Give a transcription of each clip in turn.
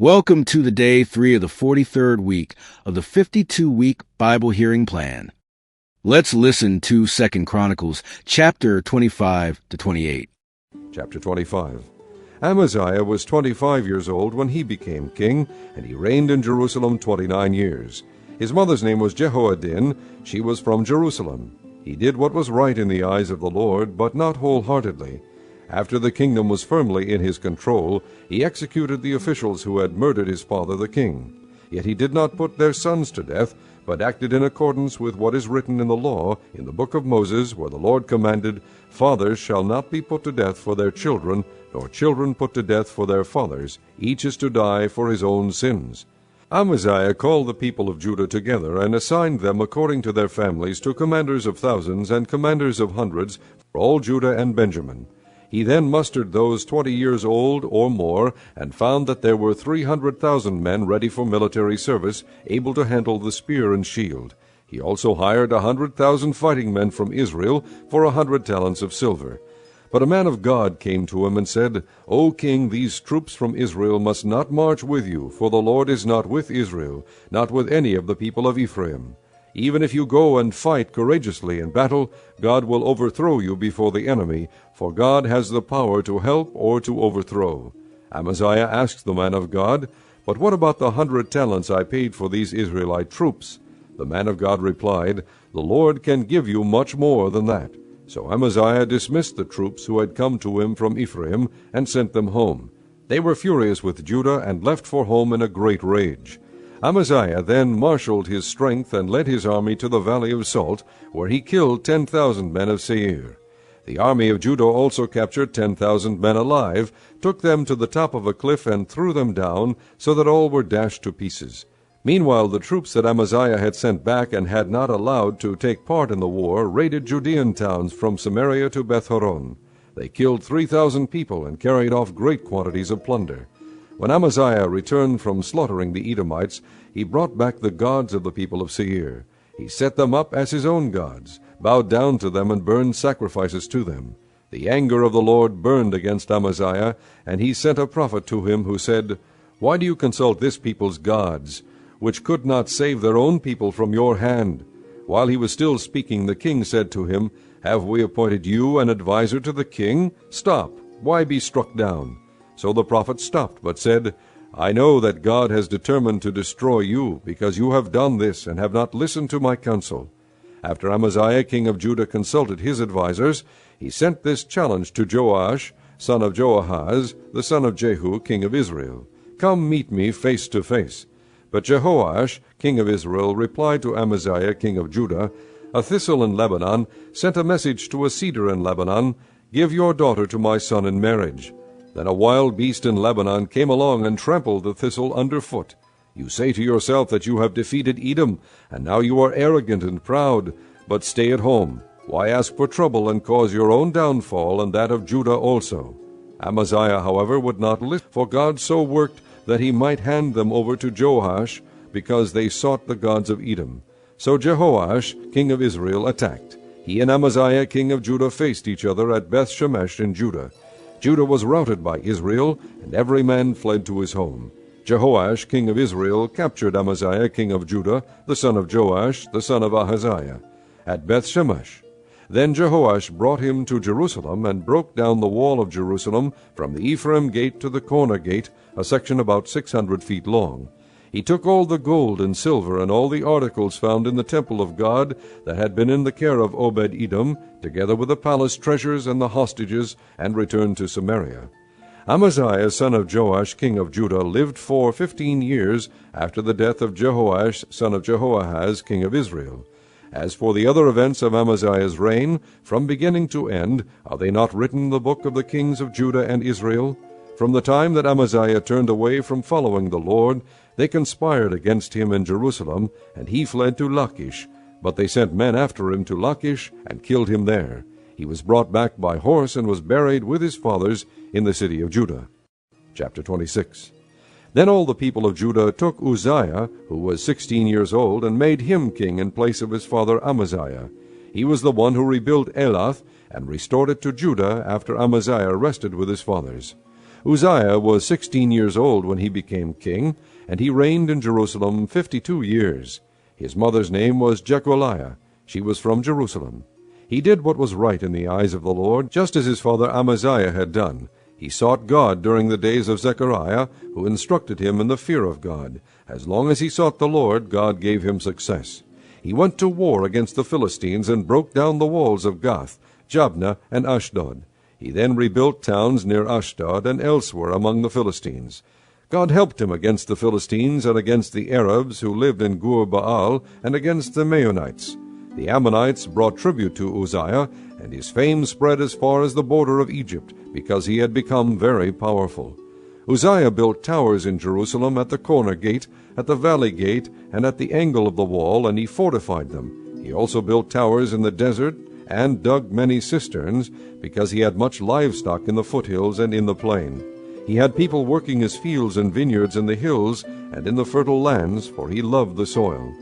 Welcome to the day 3 of the 43rd week of the 52-week Bible hearing plan. Let's listen to 2 Chronicles chapter 25 to 28. Chapter 25. Amaziah was 25 years old when he became king, and he reigned in Jerusalem 29 years. His mother's name was Jehoaddin. She was from Jerusalem. He did what was right in the eyes of the Lord, but not wholeheartedly. After the kingdom was firmly in his control, he executed the officials who had murdered his father the king. Yet he did not put their sons to death, but acted in accordance with what is written in the law, in the book of Moses, where the Lord commanded, "Fathers shall not be put to death for their children, nor children put to death for their fathers. Each is to die for his own sins." Amaziah called the people of Judah together, and assigned them according to their families to commanders of thousands and commanders of hundreds for all Judah and Benjamin. He then mustered those 20 years old or more, and found that there were 300,000 men ready for military service, able to handle the spear and shield. He also hired 100,000 fighting men from Israel for 100 talents of silver. But a man of God came to him and said, "O king, these troops from Israel must not march with you, for the Lord is not with Israel, not with any of the people of Ephraim. Even if you go and fight courageously in battle, God will overthrow you before the enemy, for God has the power to help or to overthrow." Amaziah asked the man of God, "But what about the 100 talents I paid for these Israelite troops?" The man of God replied, "The Lord can give you much more than that." So Amaziah dismissed the troops who had come to him from Ephraim, and sent them home. They were furious with Judah, and left for home in a great rage. Amaziah then marshaled his strength, and led his army to the valley of Salt, where he killed 10,000 men of Seir. The army of Judah also captured 10,000 men alive, took them to the top of a cliff, and threw them down, so that all were dashed to pieces. Meanwhile the troops that Amaziah had sent back and had not allowed to take part in the war raided Judean towns from Samaria to Beth-horon. They killed 3,000 people and carried off great quantities of plunder. When Amaziah returned from slaughtering the Edomites, he brought back the gods of the people of Seir. He set them up as his own gods, bowed down to them, and burned sacrifices to them. The anger of the Lord burned against Amaziah, and he sent a prophet to him who said, "Why do you consult this people's gods, which could not save their own people from your hand?" While he was still speaking, the king said to him, "Have we appointed you an adviser to the king? Stop! Why be struck down?" So the prophet stopped, but said, "I know that God has determined to destroy you, because you have done this, and have not listened to my counsel." After Amaziah king of Judah consulted his advisers, he sent this challenge to Joash, son of Joahaz, the son of Jehu, king of Israel, "Come meet me face to face." But Jehoash, king of Israel, replied to Amaziah king of Judah, "A thistle in Lebanon sent a message to a cedar in Lebanon, 'Give your daughter to my son in marriage.' Then a wild beast in Lebanon came along and trampled the thistle underfoot. You say to yourself that you have defeated Edom, and now you are arrogant and proud. But stay at home. Why ask for trouble and cause your own downfall and that of Judah also?" Amaziah, however, would not listen, for God so worked that he might hand them over to Joash, because they sought the gods of Edom. So Jehoash, king of Israel, attacked. He and Amaziah, king of Judah, faced each other at Beth-shemesh in Judah. Judah was routed by Israel, and every man fled to his home. Jehoash, king of Israel, captured Amaziah, king of Judah, the son of Joash, the son of Ahaziah, at Beth-shemesh. Then Jehoash brought him to Jerusalem, and broke down the wall of Jerusalem from the Ephraim gate to the corner gate, a section about 600 feet long. He took all the gold and silver and all the articles found in the temple of God that had been in the care of Obed-Edom, together with the palace treasures and the hostages, and returned to Samaria. Amaziah, son of Joash, king of Judah, lived for 15 years after the death of Jehoash, son of Jehoahaz, king of Israel. As for the other events of Amaziah's reign, from beginning to end, are they not written in the book of the kings of Judah and Israel? From the time that Amaziah turned away from following the Lord, they conspired against him in Jerusalem, and he fled to Lachish. But they sent men after him to Lachish, and killed him there. He was brought back by horse, and was buried with his fathers in the city of Judah. Chapter 26. Then all the people of Judah took Uzziah, who was 16 years old, and made him king in place of his father Amaziah. He was the one who rebuilt Elath, and restored it to Judah after Amaziah rested with his fathers. Uzziah was 16 years old when he became king, and he reigned in Jerusalem 52 years. His mother's name was Jecholiah. She was from Jerusalem. He did what was right in the eyes of the Lord, just as his father Amaziah had done. He sought God during the days of Zechariah, who instructed him in the fear of God. As long as he sought the Lord, God gave him success. He went to war against the Philistines and broke down the walls of Gath, Jabneh, and Ashdod. He then rebuilt towns near Ashdod and elsewhere among the Philistines. God helped him against the Philistines and against the Arabs who lived in Gur-Baal and against the Maonites. The Ammonites brought tribute to Uzziah, and his fame spread as far as the border of Egypt, because he had become very powerful. Uzziah built towers in Jerusalem at the corner gate, at the valley gate, and at the angle of the wall, and he fortified them. He also built towers in the desert, and dug many cisterns, because he had much livestock in the foothills and in the plain. He had people working his fields and vineyards in the hills and in the fertile lands, for he loved the soil.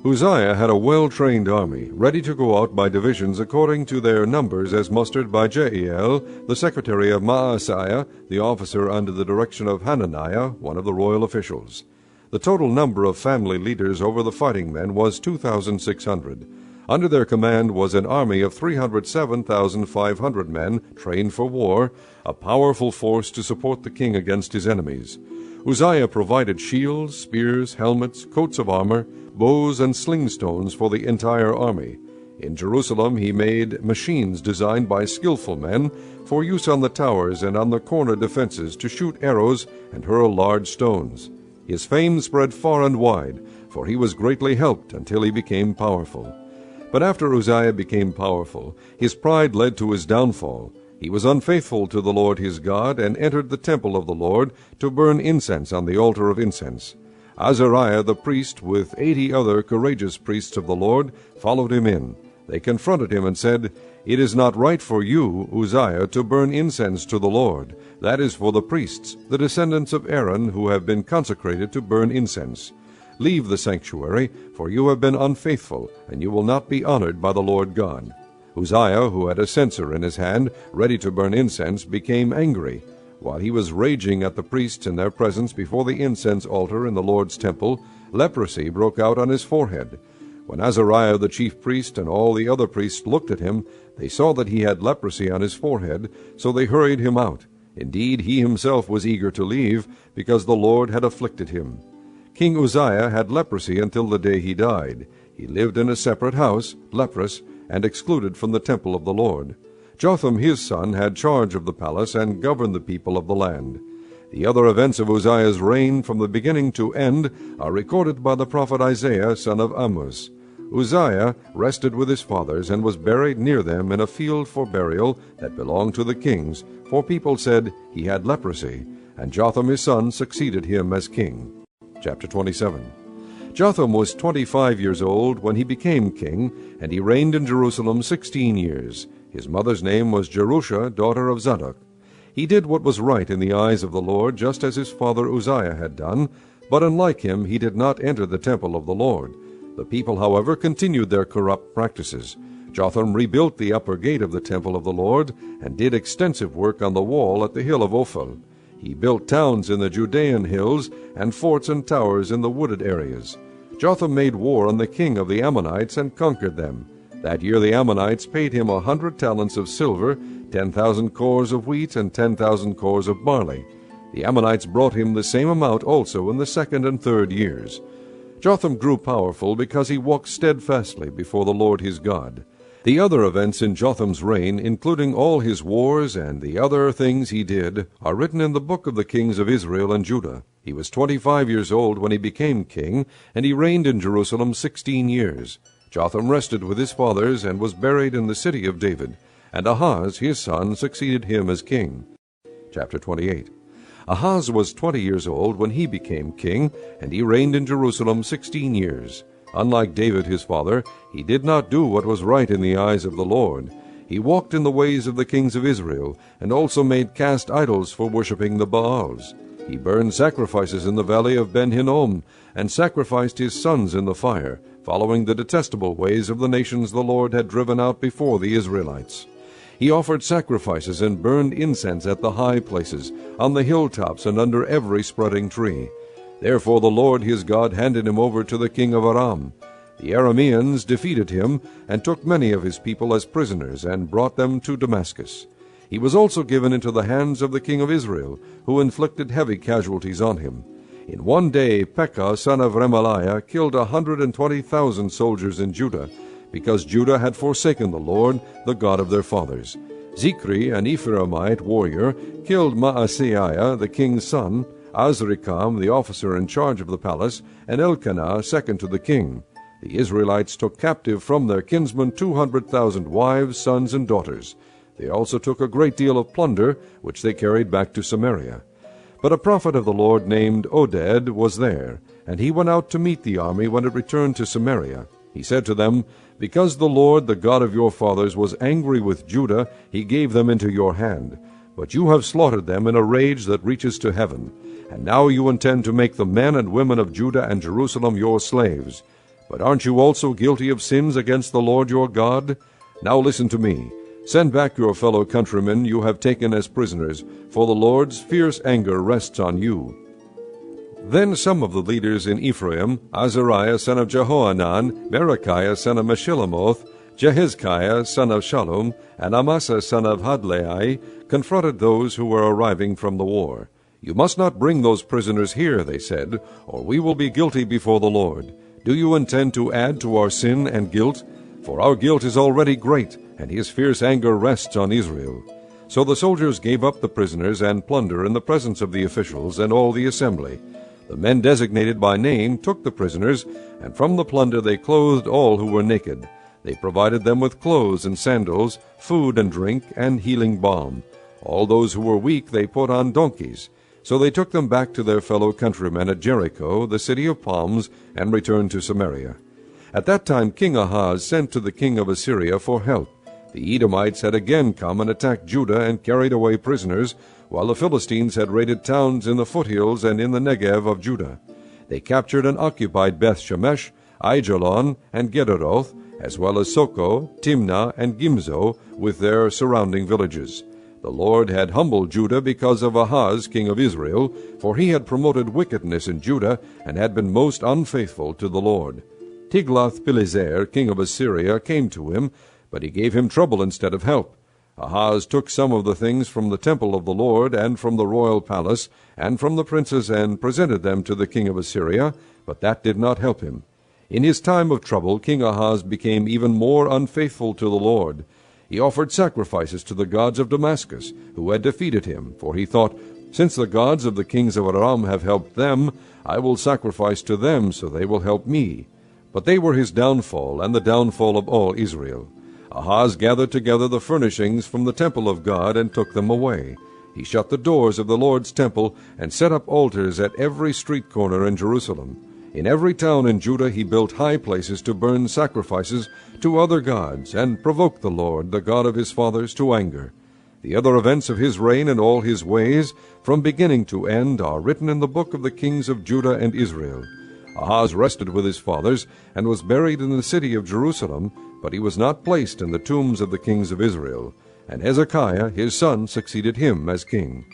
Uzziah had a well-trained army, ready to go out by divisions according to their numbers as mustered by Jeiel, the secretary of Maaseiah, the officer under the direction of Hananiah, one of the royal officials. The total number of family leaders over the fighting men was 2,600. Under their command was an army of 307,500 men trained for war, a powerful force to support the king against his enemies. Uzziah provided shields, spears, helmets, coats of armor, bows, and sling stones for the entire army. In Jerusalem he made machines designed by skillful men for use on the towers and on the corner defenses to shoot arrows and hurl large stones. His fame spread far and wide, for he was greatly helped until he became powerful. But after Uzziah became powerful, his pride led to his downfall. He was unfaithful to the Lord his God, and entered the temple of the Lord to burn incense on the altar of incense. Azariah the priest, with 80 other courageous priests of the Lord, followed him in. They confronted him and said, "It is not right for you, Uzziah, to burn incense to the Lord. That is for the priests, the descendants of Aaron, who have been consecrated to burn incense. Leave the sanctuary, for you have been unfaithful, and you will not be honored by the Lord God." Uzziah, who had a censer in his hand, ready to burn incense, became angry. While he was raging at the priests in their presence before the incense altar in the Lord's temple, leprosy broke out on his forehead. When Azariah the chief priest and all the other priests looked at him, they saw that he had leprosy on his forehead, so they hurried him out. Indeed, he himself was eager to leave, because the Lord had afflicted him. King Uzziah had leprosy until the day he died. He lived in a separate house, leprous, and excluded from the temple of the Lord. Jotham his son had charge of the palace and governed the people of the land. The other events of Uzziah's reign from the beginning to end are recorded by the prophet Isaiah, son of Amoz. Uzziah rested with his fathers and was buried near them in a field for burial that belonged to the kings, for people said he had leprosy, and Jotham his son succeeded him as king. Chapter 27. Jotham was 25 years old when he became king, and he reigned in Jerusalem 16 years. His mother's name was Jerusha, daughter of Zadok. He did what was right in the eyes of the Lord, just as his father Uzziah had done, but unlike him he did not enter the temple of the Lord. The people, however, continued their corrupt practices. Jotham rebuilt the upper gate of the temple of the Lord, and did extensive work on the wall at the hill of Ophel. He built towns in the Judean hills, and forts and towers in the wooded areas. Jotham made war on the king of the Ammonites and conquered them. That year the Ammonites paid him 100 talents of silver, 10,000 cores of wheat, and 10,000 cores of barley. The Ammonites brought him the same amount also in the second and third years. Jotham grew powerful because he walked steadfastly before the Lord his God. The other events in Jotham's reign, including all his wars and the other things he did, are written in the book of the kings of Israel and Judah. He was 25 years old when he became king, and he reigned in Jerusalem 16 years. Jotham rested with his fathers and was buried in the city of David, and Ahaz his son succeeded him as king. Chapter 28. Ahaz was 20 years old when he became king, and he reigned in Jerusalem 16 years. Unlike David his father, he did not do what was right in the eyes of the Lord. He walked in the ways of the kings of Israel, and also made cast idols for worshipping the Baals. He burned sacrifices in the valley of Ben-Hinnom, and sacrificed his sons in the fire, following the detestable ways of the nations the Lord had driven out before the Israelites. He offered sacrifices and burned incense at the high places, on the hilltops, and under every spreading tree. Therefore the Lord his God handed him over to the king of Aram. The Arameans defeated him, and took many of his people as prisoners, and brought them to Damascus. He was also given into the hands of the king of Israel, who inflicted heavy casualties on him. In one day Pekah son of Remaliah killed 120,000 soldiers in Judah, because Judah had forsaken the Lord, the God of their fathers. Zikri, an Ephraimite warrior, killed Maaseiah, the king's son, Azrikam, the officer in charge of the palace, and Elkanah, second to the king. The Israelites took captive from their kinsmen 200,000 wives, sons, and daughters. They also took a great deal of plunder, which they carried back to Samaria. But a prophet of the Lord named Oded was there, and he went out to meet the army when it returned to Samaria. He said to them, Because the Lord, the God of your fathers, was angry with Judah, he gave them into your hand. But you have slaughtered them in a rage that reaches to heaven. And now you intend to make the men and women of Judah and Jerusalem your slaves. But aren't you also guilty of sins against the Lord your God? Now listen to me. Send back your fellow countrymen you have taken as prisoners, for the Lord's fierce anger rests on you. Then some of the leaders in Ephraim, Azariah son of Jehohanan, Berechiah son of Meshillemoth, Jehizkiah son of Shallum, and Amasa son of Hadlai, confronted those who were arriving from the war. You must not bring those prisoners here, they said, or we will be guilty before the Lord. Do you intend to add to our sin and guilt? For our guilt is already great, and his fierce anger rests on Israel. So the soldiers gave up the prisoners and plunder in the presence of the officials and all the assembly. The men designated by name took the prisoners, and from the plunder they clothed all who were naked. They provided them with clothes and sandals, food and drink, and healing balm. All those who were weak they put on donkeys. So they took them back to their fellow countrymen at Jericho, the city of palms, and returned to Samaria. At that time King Ahaz sent to the king of Assyria for help. The Edomites had again come and attacked Judah and carried away prisoners, while the Philistines had raided towns in the foothills and in the Negev of Judah. They captured and occupied Beth-Shemesh, Aijalon, and Gederoth, as well as Soko, Timnah, and Gimzo, with their surrounding villages. The Lord had humbled Judah because of Ahaz, king of Israel, for he had promoted wickedness in Judah, and had been most unfaithful to the Lord. Tiglath-Pileser, king of Assyria, came to him, but he gave him trouble instead of help. Ahaz took some of the things from the temple of the Lord, and from the royal palace, and from the princes, and presented them to the king of Assyria, but that did not help him. In his time of trouble King Ahaz became even more unfaithful to the Lord. He offered sacrifices to the gods of Damascus, who had defeated him, for he thought, Since the gods of the kings of Aram have helped them, I will sacrifice to them, so they will help me. But they were his downfall, and the downfall of all Israel. Ahaz gathered together the furnishings from the temple of God, and took them away. He shut the doors of the Lord's temple, and set up altars at every street corner in Jerusalem. In every town in Judah he built high places to burn sacrifices to other gods, and provoked the Lord, the God of his fathers, to anger. The other events of his reign and all his ways, from beginning to end, are written in the book of the kings of Judah and Israel. Ahaz rested with his fathers, and was buried in the city of Jerusalem, but he was not placed in the tombs of the kings of Israel. And Hezekiah his son succeeded him as king.